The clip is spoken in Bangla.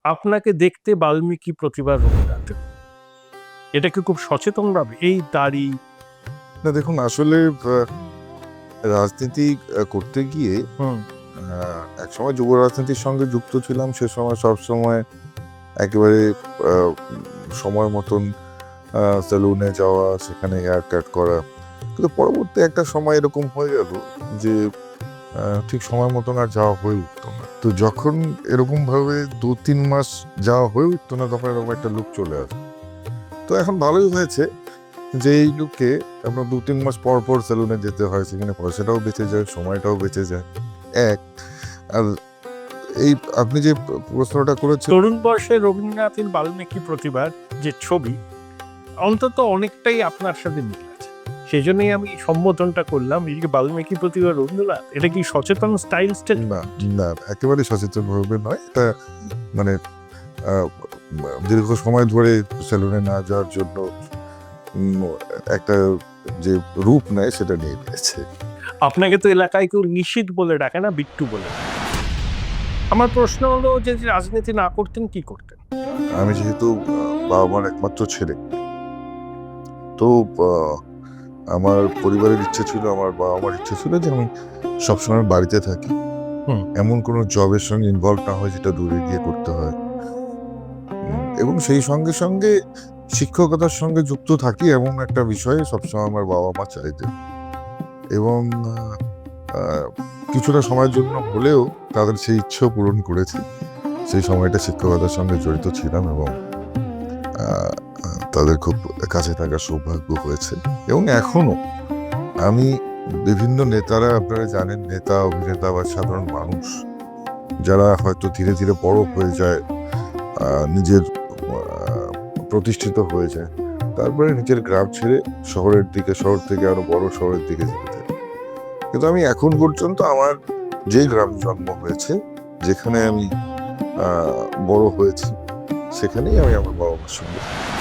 আপনাকে দেখতে বাল্মীকি প্রতিভা রবীন্দ্রনাথ, এটা কি খুব সচেতন ভাবে এই দাড়ি? না দেখুন, আসলে রাজনীতি করতে গিয়ে একসময় যুব রাজনীতির সঙ্গে যুক্ত ছিলাম। সে সময় সবসময় একেবারে সময় মতন সেলুনে যাওয়া, সেখানে হেয়ার কাট করা। কিন্তু পরবর্তী একটা সময় এরকম হয়ে গেল যে ঠিক সময় মতন আর যাওয়া হয়ে উঠতো না। তো যখন এরকম ভাবে 2-3 মাস যাওয়া হয়ে উঠতো না, তখন এরকম একটা লুক চলে আসে। তো এখন ভালোই হয়েছে যে এই লুকে আপনার 2-3 মাস পর পর সেলুনে যেতে হয়, সেখানে পয়সাটাও বেঁচে যায়, সময়টাও বেঁচে যায়। এক আর এই আপনি যে প্রশ্নটা করেছেন, তরুণ বয়সে রবীন্দ্রনাথের বাল্মীকি প্রতিভার যে ছবি অন্তত অনেকটাই আপনার সাথে মিল আছে, সেই জন্যই আমি সম্বোধনটা করলাম। এই যে বাল্মীকি প্রতিভা রবীন্দ্রনাথ, এটা কি সচেতন স্টাইল স্টেটমেন্ট? না না একেবারেই সচেতন ভাবে নয়। এটা মানে আহ, দীর্ঘ সময় ধরে সেলুনে না যাওয়ার জন্য উম, একটা যে রূপ নেয় সেটা নিয়ে নিয়েছে। আপনাকে তো এলাকায় কেউ নিশীথ বলে ডাকে না, বিট্টু বলে ডাকে। আমার প্রশ্ন হলো যে যে রাজনীতি না করতেন কি করতেন? আমি যেহেতু বাবা মার একমাত্র ছেলে, তো আমার পরিবারের ইচ্ছে ছিল, আমার বাবা মার ইচ্ছে ছিল যে আমি সবসময় বাড়িতে থাকি, এমন কোনো জবের সঙ্গে ইনভলভ না হয় যেটা দূরে গিয়ে করতে হয়, এবং সেই সঙ্গে সঙ্গে শিক্ষকতার সঙ্গে যুক্ত থাকি এমন একটা বিষয়ে সবসময় আমার বাবা মা চাইতেন। এবং আহ, কিছুটা সময়ের জন্য হলেও তাদের সেই ইচ্ছেও পূরণ করেছি। সেই সময়টা শিক্ষকতার সঙ্গে জড়িত ছিলাম এবং আহ, তাদের খুব কাছে থাকার সৌভাগ্য হয়েছে। এবং এখনো আমি বিভিন্ন নেতারা, আপনারা জানেন, নেতা অভিনেতা বা সাধারণ মানুষ যারা হয়তো ধীরে ধীরে বড় হয়ে যায়, নিজের প্রতিষ্ঠিত হয়ে যায়, তারপরে নিজের গ্রাম ছেড়ে শহরের দিকে, শহর থেকে আরো বড় শহরের দিকে যেতে থাকে। কিন্তু আমি এখন পর্যন্ত আমার যে গ্রাম জন্ম হয়েছে, যেখানে আমি বড় হয়েছি, সেখানেই আমি আমার বাবা মার সঙ্গে থাকি।